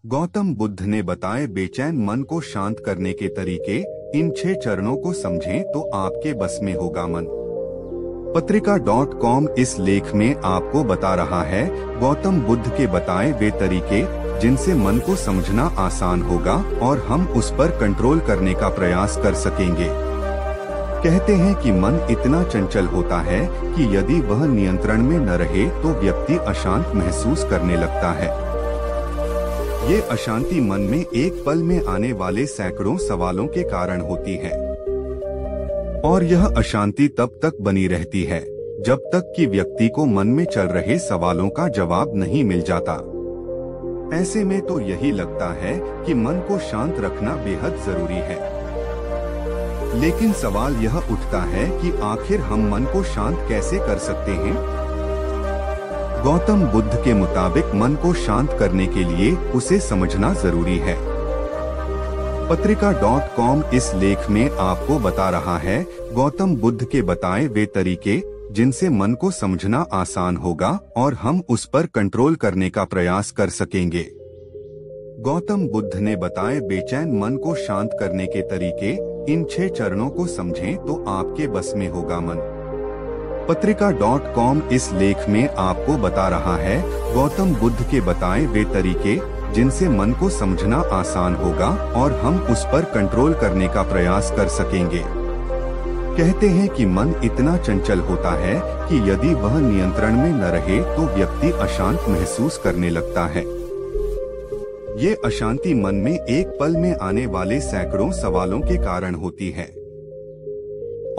गौतम बुद्ध ने बताए बेचैन मन को शांत करने के तरीके। इन 6 चरणों को समझें तो आपके बस में होगा मन। पत्रिका.com इस लेख में आपको बता रहा है गौतम बुद्ध के बताए वे तरीके जिनसे मन को समझना आसान होगा और हम उस पर कंट्रोल करने का प्रयास कर सकेंगे। कहते हैं कि मन इतना चंचल होता है कि यदि वह नियंत्रण में न रहे तो व्यक्ति अशांत महसूस करने लगता है। ये अशांति मन में एक पल में आने वाले सैकड़ों सवालों के कारण होती है और यह अशांति तब तक बनी रहती है जब तक कि व्यक्ति को मन में चल रहे सवालों का जवाब नहीं मिल जाता। ऐसे में तो यही लगता है कि मन को शांत रखना बेहद जरूरी है। लेकिन सवाल यह उठता है कि आखिर हम मन को शांत कैसे कर सकते हैं? गौतम बुद्ध के मुताबिक मन को शांत करने के लिए उसे समझना जरूरी है। पत्रिका.com इस लेख में आपको बता रहा है गौतम बुद्ध के बताए वे तरीके जिनसे मन को समझना आसान होगा और हम उस पर कंट्रोल करने का प्रयास कर सकेंगे। गौतम बुद्ध ने बताए बेचैन मन को शांत करने के तरीके। इन 6 चरणों को समझें तो आपके बस में होगा मन। पत्रिका.com इस लेख में आपको बता रहा है गौतम बुद्ध के बताए वे तरीके जिनसे मन को समझना आसान होगा और हम उस पर कंट्रोल करने का प्रयास कर सकेंगे। कहते हैं कि मन इतना चंचल होता है कि यदि वह नियंत्रण में न रहे तो व्यक्ति अशांत महसूस करने लगता है। ये अशांति मन में एक पल में आने वाले सैकड़ों सवालों के कारण होती है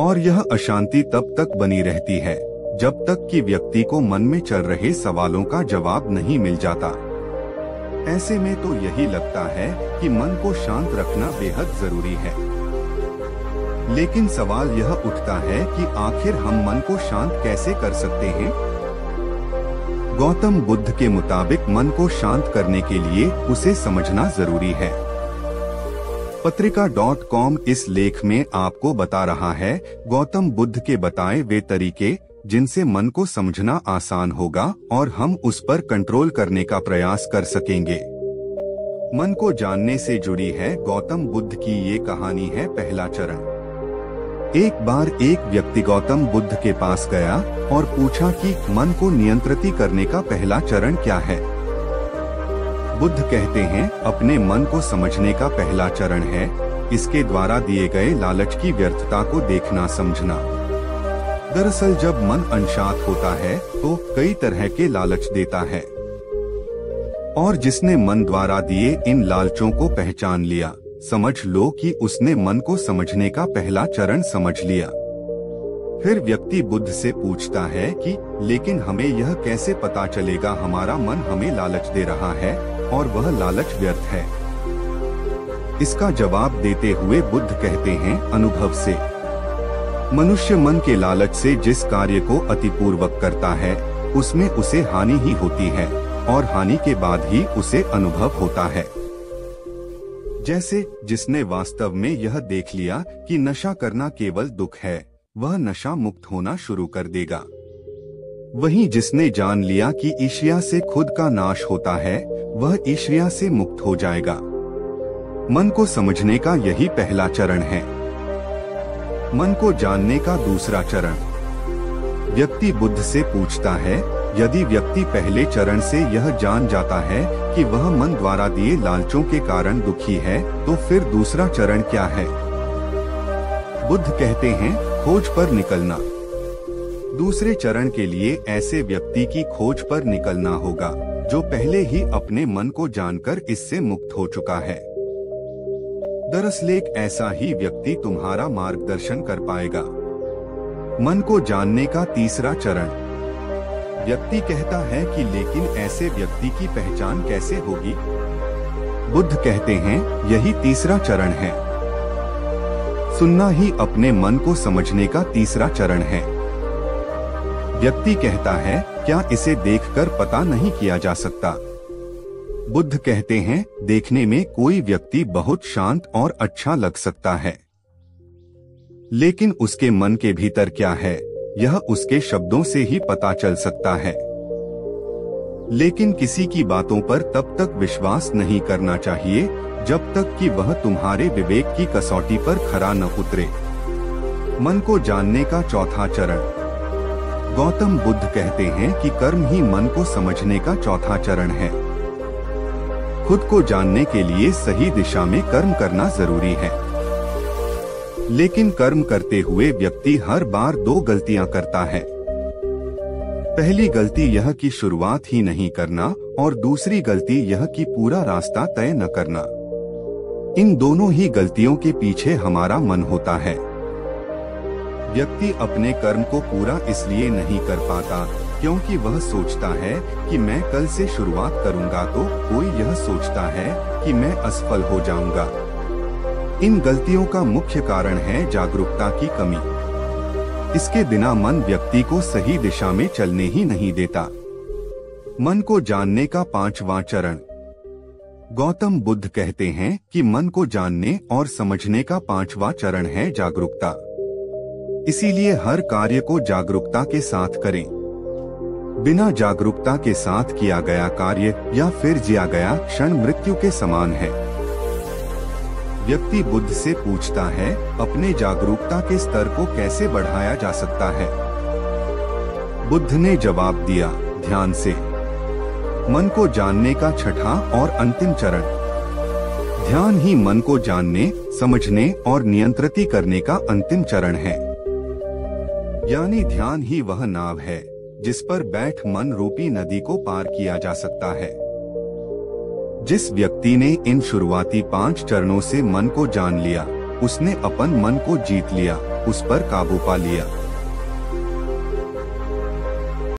और यह अशांति तब तक बनी रहती है जब तक कि व्यक्ति को मन में चल रहे सवालों का जवाब नहीं मिल जाता। ऐसे में तो यही लगता है कि मन को शांत रखना बेहद जरूरी है। लेकिन सवाल यह उठता है कि आखिर हम मन को शांत कैसे कर सकते हैं? गौतम बुद्ध के मुताबिक मन को शांत करने के लिए उसे समझना जरूरी है। पत्रिका.com इस लेख में आपको बता रहा है गौतम बुद्ध के बताए वे तरीके जिनसे मन को समझना आसान होगा और हम उस पर कंट्रोल करने का प्रयास कर सकेंगे। मन को जानने से जुड़ी है गौतम बुद्ध की ये कहानी है। पहला चरण। एक बार एक व्यक्ति गौतम बुद्ध के पास गया और पूछा कि मन को नियंत्रित करने का पहला चरण क्या है? बुद्ध कहते हैं अपने मन को समझने का पहला चरण है इसके द्वारा दिए गए लालच की व्यर्थता को देखना समझना। दरअसल जब मन अशांत होता है तो कई तरह के लालच देता है और जिसने मन द्वारा दिए इन लालचों को पहचान लिया समझ लो कि उसने मन को समझने का पहला चरण समझ लिया। फिर व्यक्ति बुद्ध से पूछता है कि लेकिन हमें यह कैसे पता चलेगा हमारा मन हमें लालच दे रहा है और वह लालच व्यर्थ है? इसका जवाब देते हुए बुद्ध कहते हैं अनुभव से। मनुष्य मन के लालच से जिस कार्य को अतिपूर्वक करता है उसमें उसे हानि ही होती है और हानि के बाद ही उसे अनुभव होता है। जैसे जिसने वास्तव में यह देख लिया कि नशा करना केवल दुख है वह नशा मुक्त होना शुरू कर देगा। वहीं जिसने जान लिया कि ईर्ष्या से खुद का नाश होता है वह ईर्ष्या से मुक्त हो जाएगा। मन को समझने का यही पहला चरण है। मन को जानने का दूसरा चरण। व्यक्ति बुद्ध से पूछता है यदि व्यक्ति पहले चरण से यह जान जाता है कि वह मन द्वारा दिए लालचों के कारण दुखी है तो फिर दूसरा चरण क्या है? बुद्ध कहते हैं खोज पर निकलना। दूसरे चरण के लिए ऐसे व्यक्ति की खोज पर निकलना होगा जो पहले ही अपने मन को जानकर इससे मुक्त हो चुका है। दरअसल एक ऐसा ही व्यक्ति तुम्हारा मार्गदर्शन कर पाएगा। मन को जानने का तीसरा चरण। व्यक्ति कहता है कि लेकिन ऐसे व्यक्ति की पहचान कैसे होगी? बुद्ध कहते हैं यही तीसरा चरण है। सुनना ही अपने मन को समझने का तीसरा चरण है। व्यक्ति कहता है क्या इसे देखकर पता नहीं किया जा सकता? बुद्ध कहते हैं देखने में कोई व्यक्ति बहुत शांत और अच्छा लग सकता है, लेकिन उसके मन के भीतर क्या है यह उसके शब्दों से ही पता चल सकता है। लेकिन किसी की बातों पर तब तक विश्वास नहीं करना चाहिए जब तक कि वह तुम्हारे विवेक की कसौटी पर खरा न उतरे। मन को जानने का चौथा चरण। गौतम बुद्ध कहते हैं कि कर्म ही मन को समझने का चौथा चरण है। खुद को जानने के लिए सही दिशा में कर्म करना जरूरी है, लेकिन कर्म करते हुए व्यक्ति हर बार दो गलतियां करता है। पहली गलती यह कि शुरुआत ही नहीं करना और दूसरी गलती यह कि पूरा रास्ता तय न करना। इन दोनों ही गलतियों के पीछे हमारा मन होता है। व्यक्ति अपने कर्म को पूरा इसलिए नहीं कर पाता क्योंकि वह सोचता है कि मैं कल से शुरुआत करूंगा तो कोई यह सोचता है कि मैं असफल हो जाऊंगा। इन गलतियों का मुख्य कारण है जागरूकता की कमी। इसके बिना मन व्यक्ति को सही दिशा में चलने ही नहीं देता। मन को जानने का पांचवां चरण। गौतम बुद्ध कहते हैं कि मन को जानने और समझने का पांचवा चरण है जागरूकता। इसीलिए हर कार्य को जागरूकता के साथ करें। बिना जागरूकता के साथ किया गया कार्य या फिर जिया गया क्षण मृत्यु के समान है। व्यक्ति बुद्ध से पूछता है, अपने जागरूकता के स्तर को कैसे बढ़ाया जा सकता है? बुद्ध ने जवाब दिया, ध्यान से। मन को जानने का छठा और अंतिम चरण। ध्यान ही मन को जानने, समझने और नियंत्रित करने का अंतिम चरण है। यानी ध्यान ही वह नाव है जिस पर बैठ मन रूपी नदी को पार किया जा सकता है। जिस व्यक्ति ने इन शुरुआती 5 चरणों से मन को जान लिया, उसने अपन मन को जीत लिया, उस पर काबू पा लिया।